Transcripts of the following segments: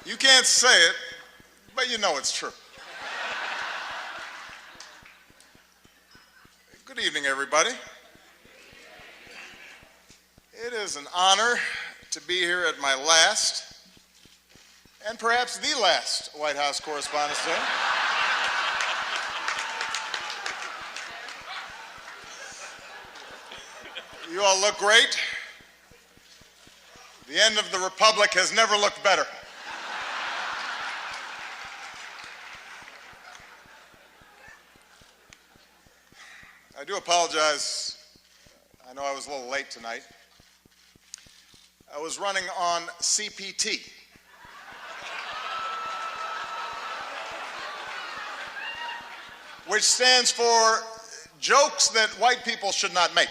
You can't say it, but you know it's true. Good evening, everybody. It is an honor to be here at my last, and perhaps the last, White House Correspondents Dinner. You all look great. The end of the Republic has never looked better. I do apologize. I know I was a little late tonight. I was running on CPT. Which stands for jokes that white people should not make.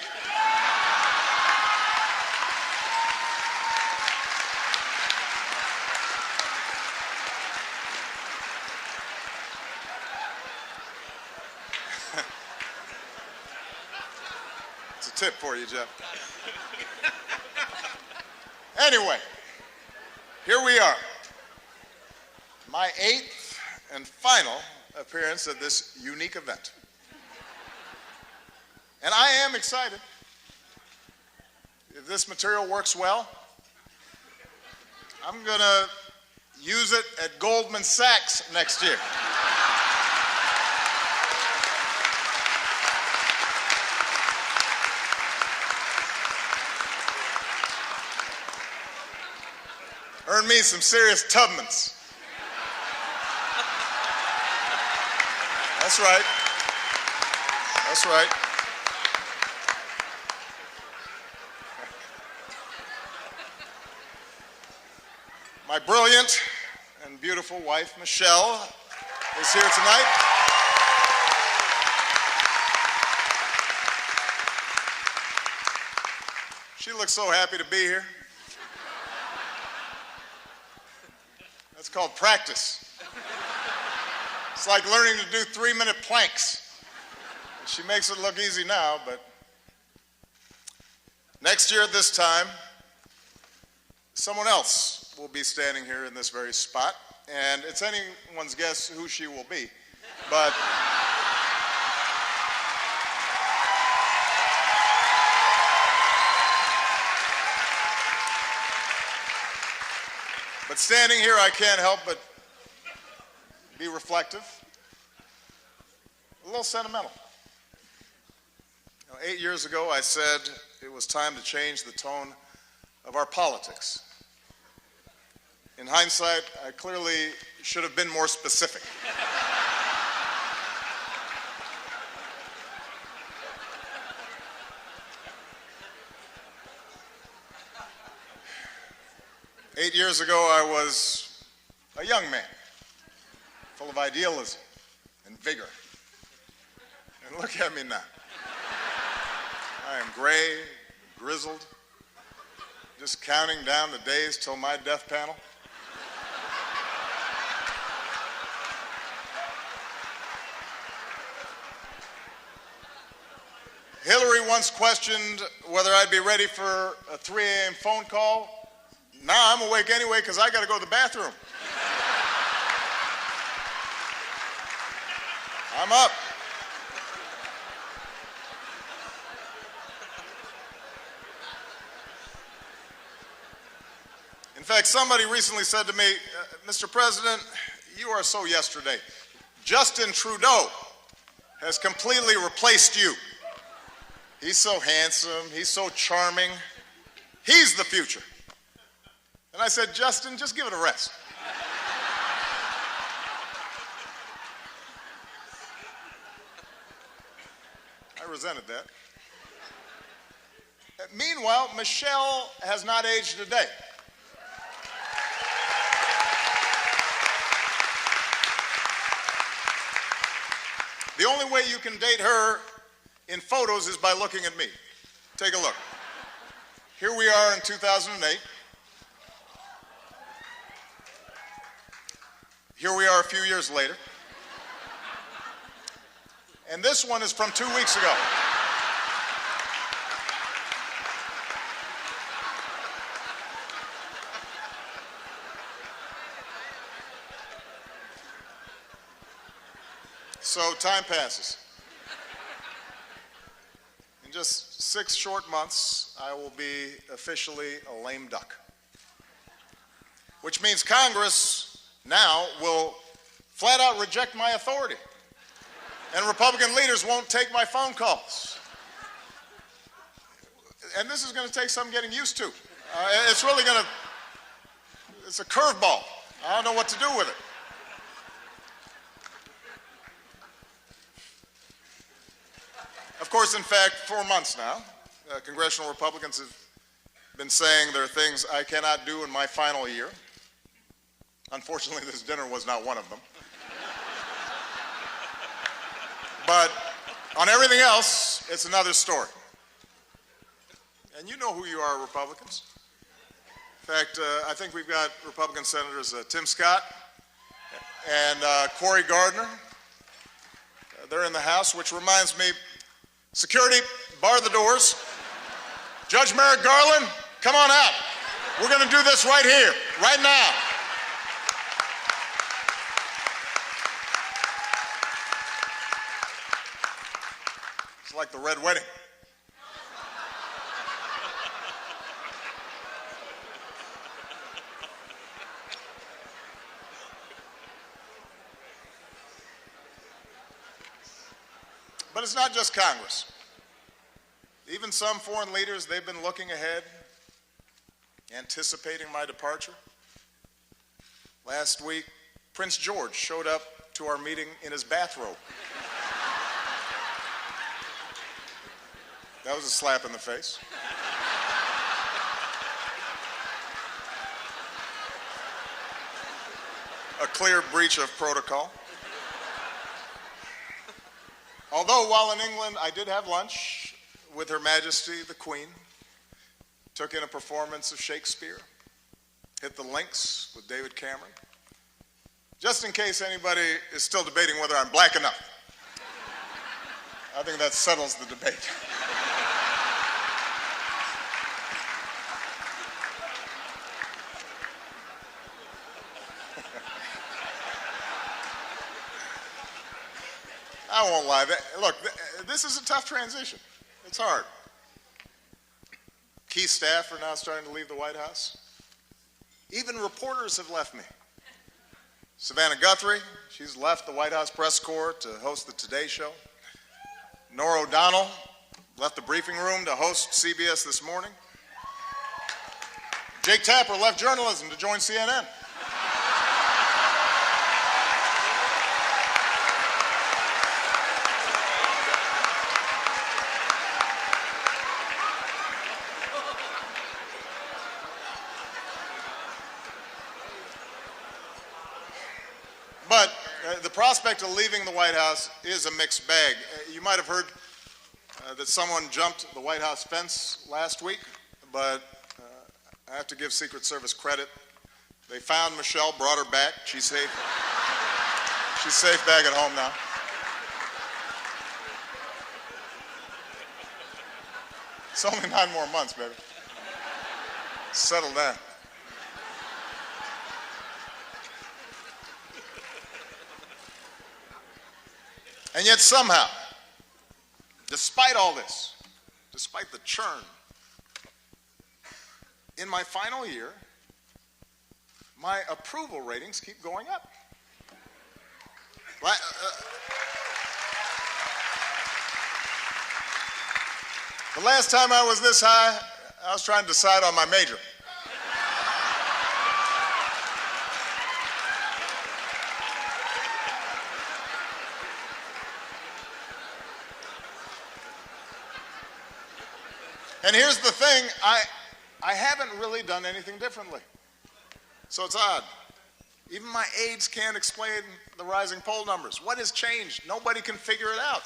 It's a tip for you, Jeff. Anyway, here we are. My 8th and final appearance at this unique event. And I am excited. If this material works well, I'm going to use it at Goldman Sachs next year. Earn me some serious Tubmans. That's right. That's right. My brilliant and beautiful wife, Michelle, is here tonight. She looks so happy to be here. That's called practice. It's like learning to do 3-minute planks. She makes it look easy now, but next year at this time, someone else will be standing here in this very spot, and it's anyone's guess who she will be. But standing here, I can't help but be reflective, a little sentimental. 8 years ago, I said it was time to change the tone of our politics. In hindsight, I clearly should have been more specific. Eight years ago, I was a young man, full of idealism and vigor. And look at me now. I am gray, grizzled, just counting down the days till my death panel. Hillary once questioned whether I'd be ready for a 3 a.m. phone call. Now I'm awake anyway because I got to go to the bathroom. I'm up. In fact, somebody recently said to me, Mr. President, you are so yesterday. Justin Trudeau has completely replaced you. He's so handsome. He's so charming. He's the future. And I said, Justin, just give it a rest. I resented that. Meanwhile, Michelle has not aged a day. The only way you can date her in photos is by looking at me. Take a look. Here we are in 2008. Here we are a few years later. And this one is from 2 weeks ago. so time passes. In just 6 short months, I will be officially a lame duck. Which means Congress now will flat out reject my authority. And Republican leaders won't take my phone calls. And this is going to take some getting used to. It's really going to, it's a curveball. I don't know what to do with it. Of course, in fact, 4 months now, congressional Republicans have been saying there are things I cannot do in my final year. Unfortunately, this dinner was not one of them. But on everything else, it's another story. And you know who you are, Republicans. In fact, I think we've got Republican Senators Tim Scott and Cory Gardner. They're in the House, which reminds me, security, bar the doors. Judge Merrick Garland, come on out. We're going to do this right here, right now. It's like the Red Wedding. But it's not just Congress. Even some foreign leaders, they've been looking ahead, anticipating my departure. Last week, Prince George showed up to our meeting in his bathrobe. That was a slap in the face. A clear breach of protocol. Although while in England, I did have lunch with Her Majesty the Queen, took in a performance of Shakespeare, hit the links with David Cameron. Just in case anybody is still debating whether I'm black enough, I think that settles the debate. I won't lie. Look, this is a tough transition. It's hard. Key staff are now starting to leave the White House. Even reporters have left me. Savannah Guthrie, she's left the White House press corps to host the Today Show. Norah O'Donnell left the briefing room to host CBS This Morning. Jake Tapper left journalism to join CNN. But the prospect of leaving the White House is a mixed bag. You might have heard that someone jumped the White House fence last week, but I have to give Secret Service credit. They found Michelle, brought her back. She's safe. She's safe back at home now. It's only 9 more months, baby. Settle down. And yet somehow, despite all this, despite the churn, in my final year, my approval ratings keep going up. The last time I was this high, I was trying to decide on my major. And here's the thing, I haven't really done anything differently. So it's odd. Even my aides can't explain the rising poll numbers. What has changed? Nobody can figure it out.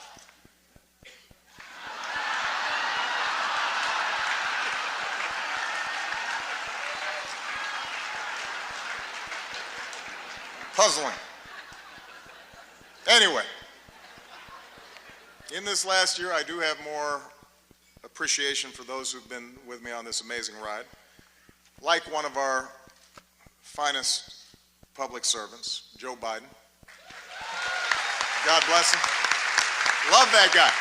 Puzzling. Anyway, in this last year, I do have more appreciation for those who've been with me on this amazing ride. Like one of our finest public servants, Joe Biden. God bless him. Love that guy.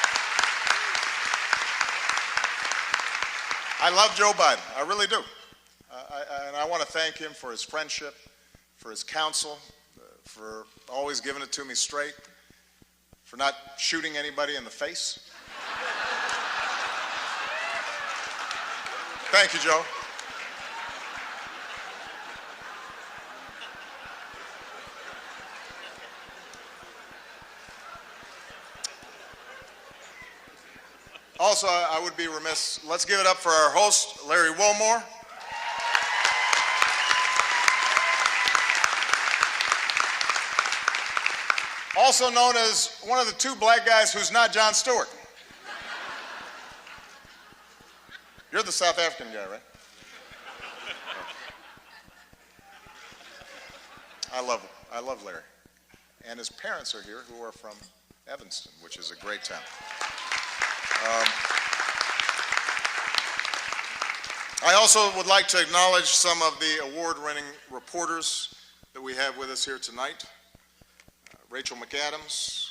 I love Joe Biden. I really do. And I want to thank him for his friendship, for his counsel, for always giving it to me straight, for not shooting anybody in the face. Thank you, Joe. Also, I would be remiss. Let's give it up for our host, Larry Wilmore. Also known as one of the two black guys who's not Jon Stewart. You're the South African guy, right? I love Larry. And his parents are here, who are from Evanston, which is a great town. I also would like to acknowledge some of the award-winning reporters that we have with us here tonight. Rachel McAdams,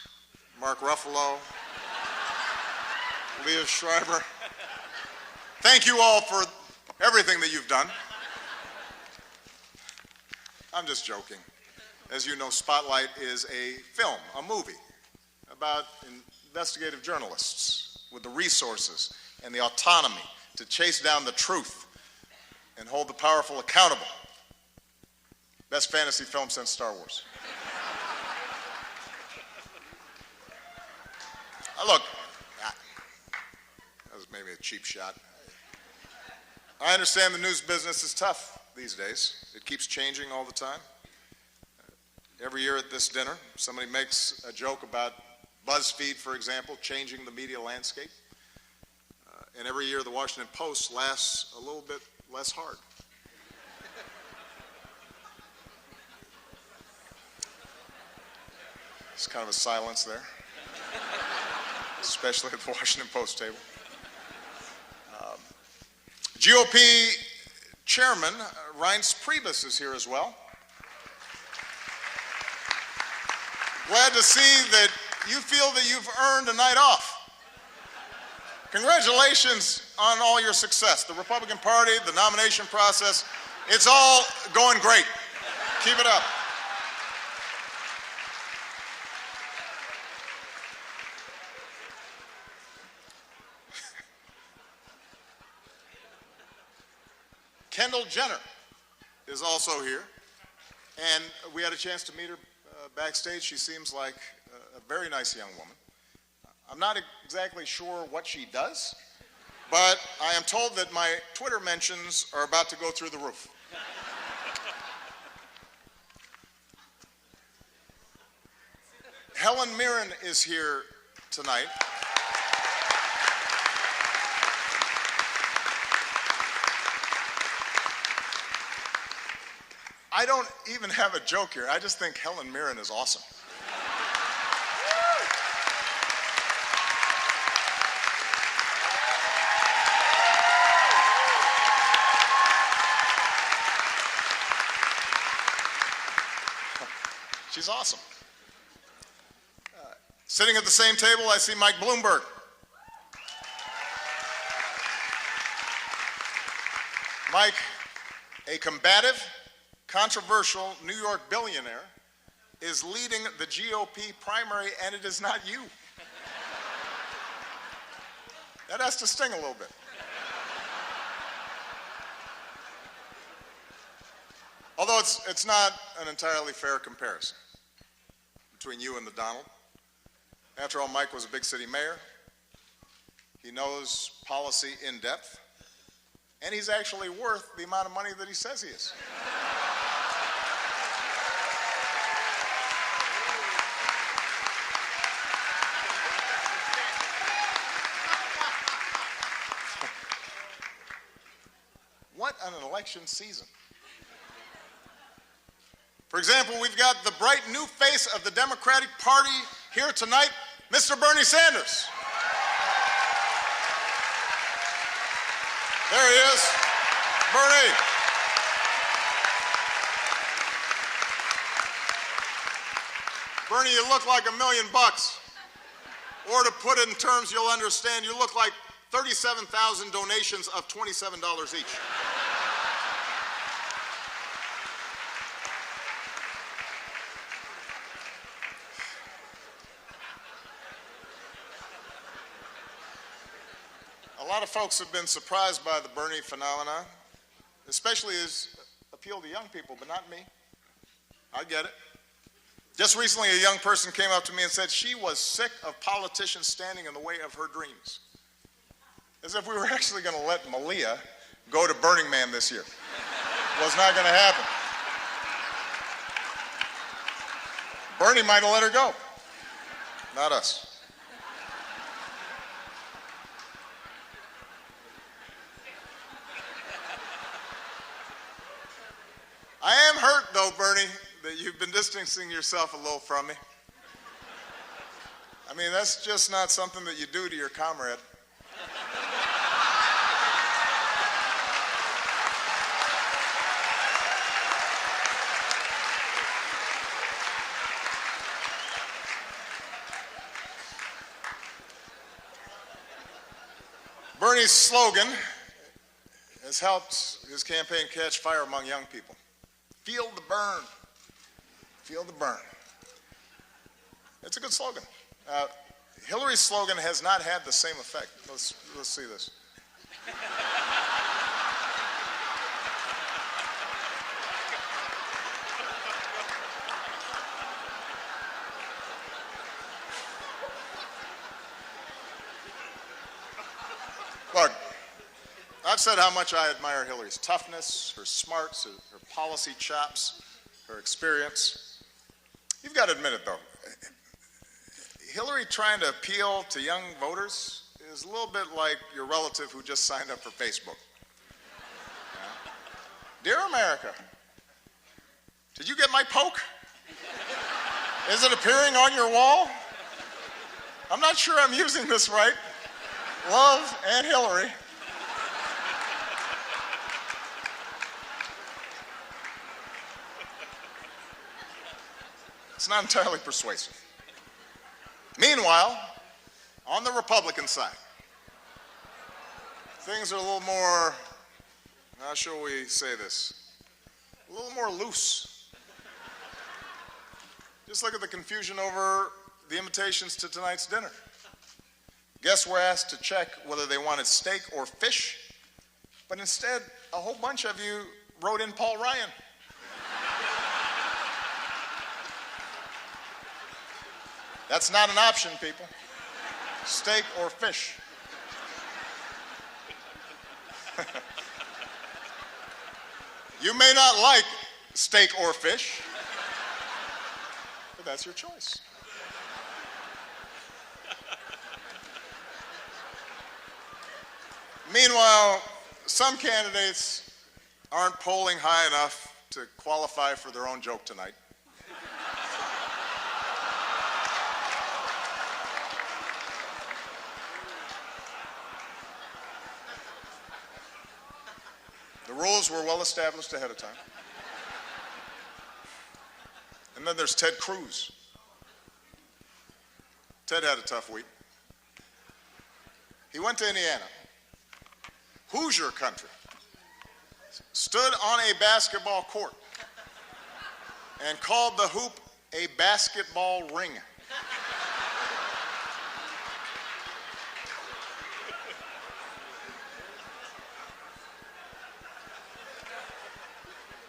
Mark Ruffalo, Leah Schreiber. Thank you all for everything that you've done. I'm just joking. As you know, Spotlight is a film, a movie, about investigative journalists with the resources and the autonomy to chase down the truth and hold the powerful accountable. Best fantasy film since Star Wars. Look, that was maybe a cheap shot. I understand the news business is tough these days. It keeps changing all the time. Every year at this dinner, somebody makes a joke about BuzzFeed, for example, changing the media landscape. And every year the Washington Post laughs a little bit less hard. There's kind of a silence there, especially at the Washington Post table. GOP Chairman Reince Priebus is here as well. Glad to see that you feel that you've earned a night off. Congratulations on all your success. The Republican Party, the nomination process, it's all going great. Keep it up. Kendall Jenner is also here, and we had a chance to meet her backstage. She seems like a very nice young woman. I'm not exactly sure what she does, but I am told that my Twitter mentions are about to go through the roof. Helen Mirren is here tonight. I don't even have a joke here. I just think Helen Mirren is awesome. She's awesome. Sitting at the same table, I see Mike Bloomberg. Mike, a combative, controversial New York billionaire, is leading the GOP primary, and it is not you. That has to sting a little bit. Although it's not an entirely fair comparison between you and the Donald. After all, Mike was a big city mayor. He knows policy in depth, and he's actually worth the amount of money that he says he is. What an election season. For example, we've got the bright new face of the Democratic Party here tonight, Mr. Bernie Sanders. There he is. Bernie. Bernie, you look like $1 million. Or to put it in terms you'll understand, you look like 37,000 donations of $27 each. A lot of folks have been surprised by the Bernie phenomenon, especially his appeal to young people, but not me. I get it. Just recently, a young person came up to me and said she was sick of politicians standing in the way of her dreams. As if we were actually going to let Malia go to Burning Man this year. Was not going to happen. Bernie might have let her go, not us. I am hurt, though, Bernie, that you've been distancing yourself a little from me. I mean, that's just not something that you do to your comrade. Bernie's slogan has helped his campaign catch fire among young people. Feel the burn. Feel the burn. It's a good slogan. Hillary's slogan has not had the same effect. Let's see this. Look, I've said how much I admire Hillary's toughness, her smarts, her policy chops, her experience. You've got to admit it, though. Hillary trying to appeal to young voters is a little bit like your relative who just signed up for Facebook. Yeah. Dear America, did you get my poke? Is it appearing on your wall? I'm not sure I'm using this right. Love, and Hillary. It's not entirely persuasive. Meanwhile, on the Republican side, things are a little more, how shall we say this, a little more loose. Just look at the confusion over the invitations to tonight's dinner. Guests were asked to check whether they wanted steak or fish, but instead, a whole bunch of you wrote in Paul Ryan. That's not an option, people. Steak or fish. You may not like steak or fish, but that's your choice. Meanwhile, some candidates aren't polling high enough to qualify for their own joke tonight. The rules were well established ahead of time. And then there's Ted Cruz. Ted had a tough week. He went to Indiana. Hoosier country. Stood on a basketball court and called the hoop a basketball ring.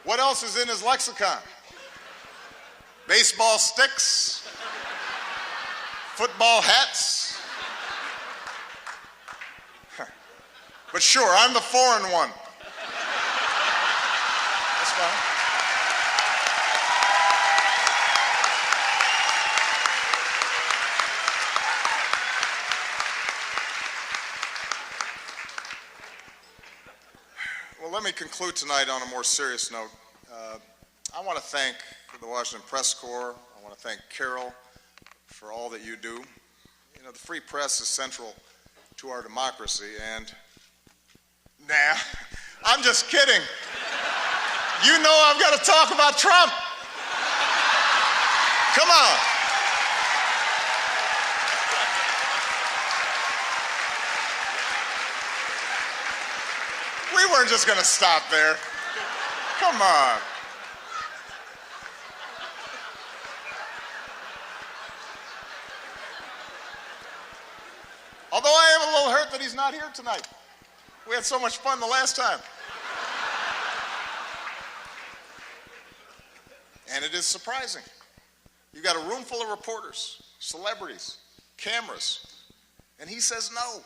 What else is in his lexicon? Baseball sticks, football hats. But sure, I'm the foreign one. That's fine. Well, let me conclude tonight on a more serious note. I want to thank the Washington Press Corps. I want to thank Carol for all that you do. You know, the free press is central to our democracy, and nah, I'm just kidding. You know I've got to talk about Trump. Come on. weren't just going to stop there. Come on. Although I am a little hurt that he's not here tonight. We had so much fun the last time. And it is surprising. You got a room full of reporters, celebrities, cameras, and he says no.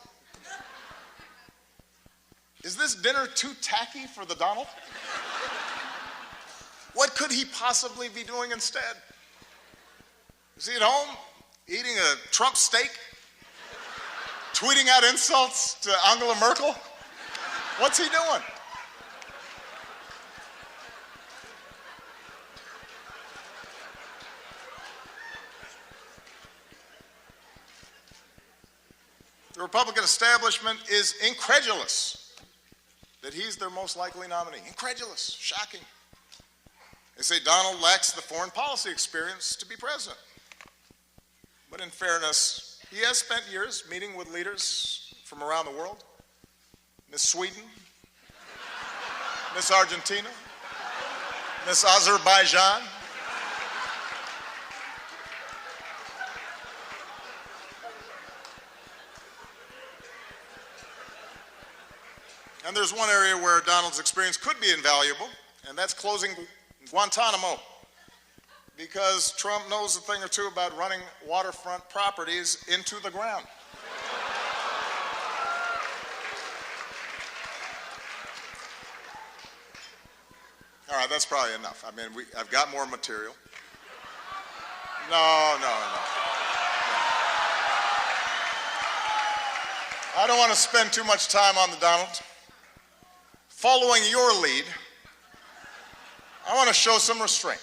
Is this dinner too tacky for the Donald? What could he possibly be doing instead? Is he at home eating a Trump steak? Tweeting out insults to Angela Merkel? What's he doing? The Republican establishment is incredulous that he's their most likely nominee. Incredulous, shocking. They say Donald lacks the foreign policy experience to be president. But in fairness, he has spent years meeting with leaders from around the world. Miss Sweden, Miss Argentina, Miss Azerbaijan. And there's one area where Donald's experience could be invaluable, and that's closing Guantanamo. Because Trump knows a thing or two about running waterfront properties into the ground. All right, that's probably enough. I mean, I've got more material. No. I don't want to spend too much time on the Donald. Following your lead, I want to show some restraint.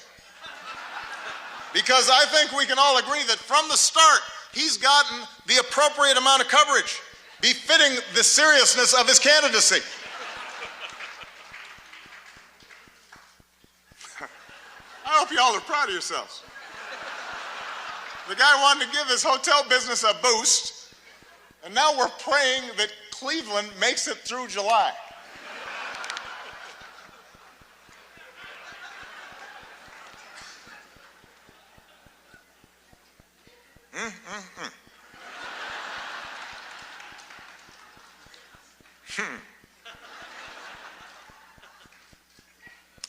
Because I think we can all agree that from the start, he's gotten the appropriate amount of coverage, befitting the seriousness of his candidacy. I hope you all are proud of yourselves. The guy wanted to give his hotel business a boost, and now we're praying that Cleveland makes it through July.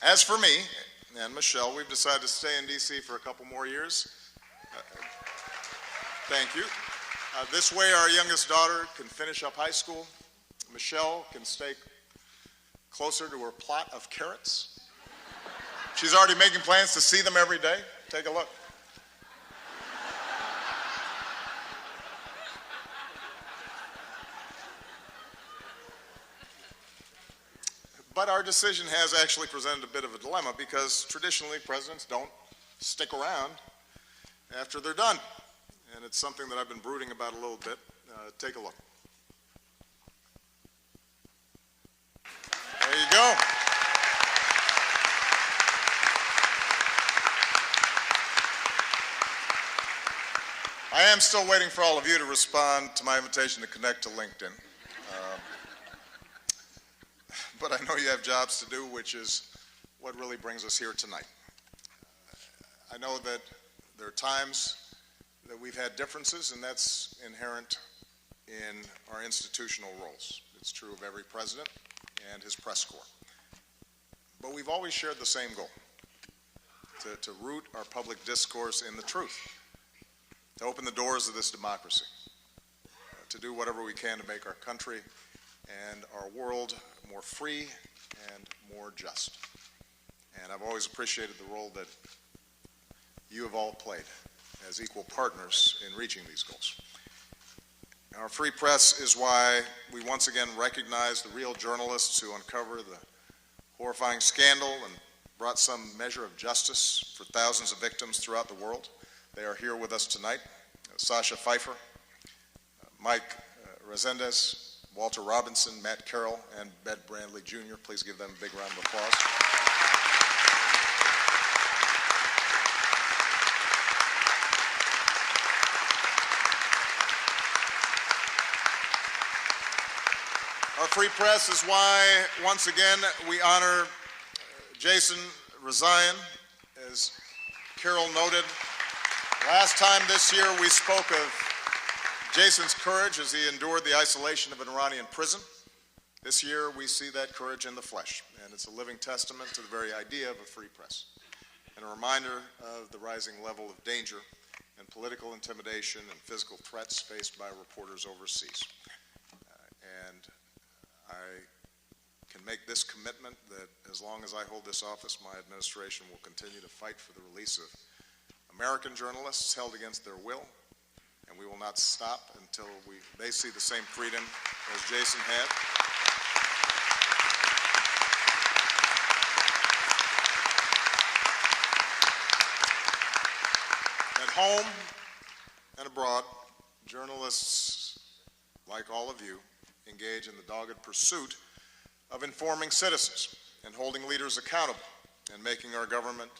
As for me and Michelle, we've decided to stay in D.C. for a couple more years. Thank you. This way our youngest daughter can finish up high school. Michelle can stay closer to her plot of carrots. She's already making plans to see them every day. Take a look. But our decision has actually presented a bit of a dilemma because traditionally presidents don't stick around after they're done. And it's something that I've been brooding about a little bit. Take a look. There you go. I am still waiting for all of you to respond to my invitation to connect to LinkedIn. But I know you have jobs to do, which is what really brings us here tonight. I know that there are times that we've had differences, and that's inherent in our institutional roles. It's true of every president and his press corps. But we've always shared the same goal, to root our public discourse in the truth, to open the doors of this democracy, to do whatever we can to make our country and our world more free and more just. And I've always appreciated the role that you have all played as equal partners in reaching these goals. Our free press is why we once again recognize the real journalists who uncover the horrifying scandal and brought some measure of justice for thousands of victims throughout the world. They are here with us tonight. Sasha Pfeiffer, Mike Resendez, Walter Robinson, Matt Carroll, and Ben Brandley Jr. Please give them a big round of applause. Our free press is why, once again, we honor Jason Rezaian. As Carol noted, last time this year we spoke of Jason's courage as he endured the isolation of an Iranian prison. This year we see that courage in the flesh, and it's a living testament to the very idea of a free press, and a reminder of the rising level of danger and political intimidation and physical threats faced by reporters overseas. And I can make this commitment that as long as I hold this office, my administration will continue to fight for the release of American journalists held against their will, and we will not stop until they see the same freedom as Jason had. At home and abroad, journalists, like all of you, engage in the dogged pursuit of informing citizens and holding leaders accountable and making our government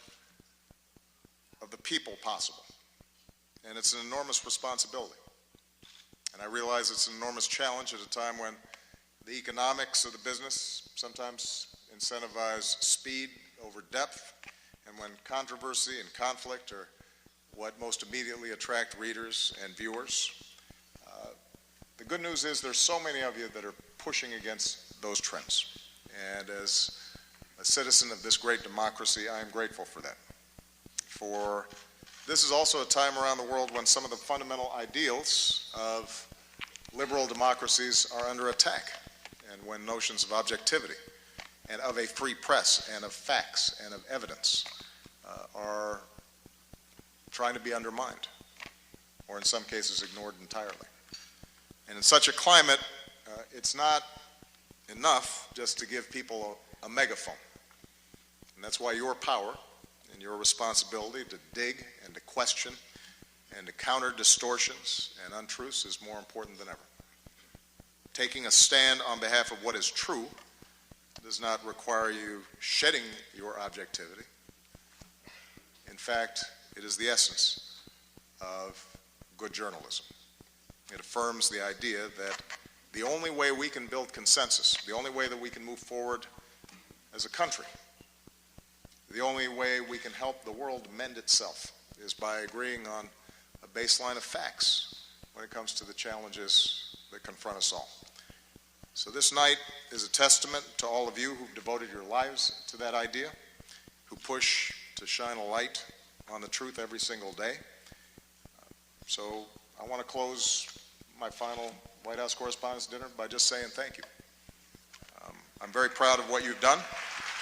of the people possible. And it's an enormous responsibility. And I realize it's an enormous challenge at a time when the economics of the business sometimes incentivize speed over depth, and when controversy and conflict are what most immediately attract readers and viewers. The good news is there's so many of you that are pushing against those trends. And as a citizen of this great democracy, I am grateful for that. For this is also a time around the world when some of the fundamental ideals of liberal democracies are under attack, and when notions of objectivity and of a free press and of facts and of evidence are trying to be undermined, or in some cases ignored entirely. And in such a climate, it's not enough just to give people a megaphone. And that's why your power and your responsibility to dig and to question and to counter distortions and untruths is more important than ever. Taking a stand on behalf of what is true does not require you shedding your objectivity. In fact, it is the essence of good journalism. It affirms the idea that the only way we can build consensus, the only way that we can move forward as a country, the only way we can help the world mend itself is by agreeing on a baseline of facts when it comes to the challenges that confront us all. So this night is a testament to all of you who've devoted your lives to that idea, who push to shine a light on the truth every single day. So I want to close my final White House Correspondents Dinner by just saying thank you. I'm very proud of what you've done.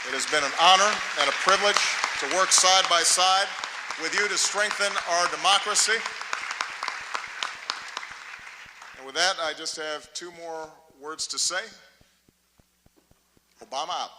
It has been an honor and a privilege to work side by side with you to strengthen our democracy. And with that, I just have two more words to say. Obama out.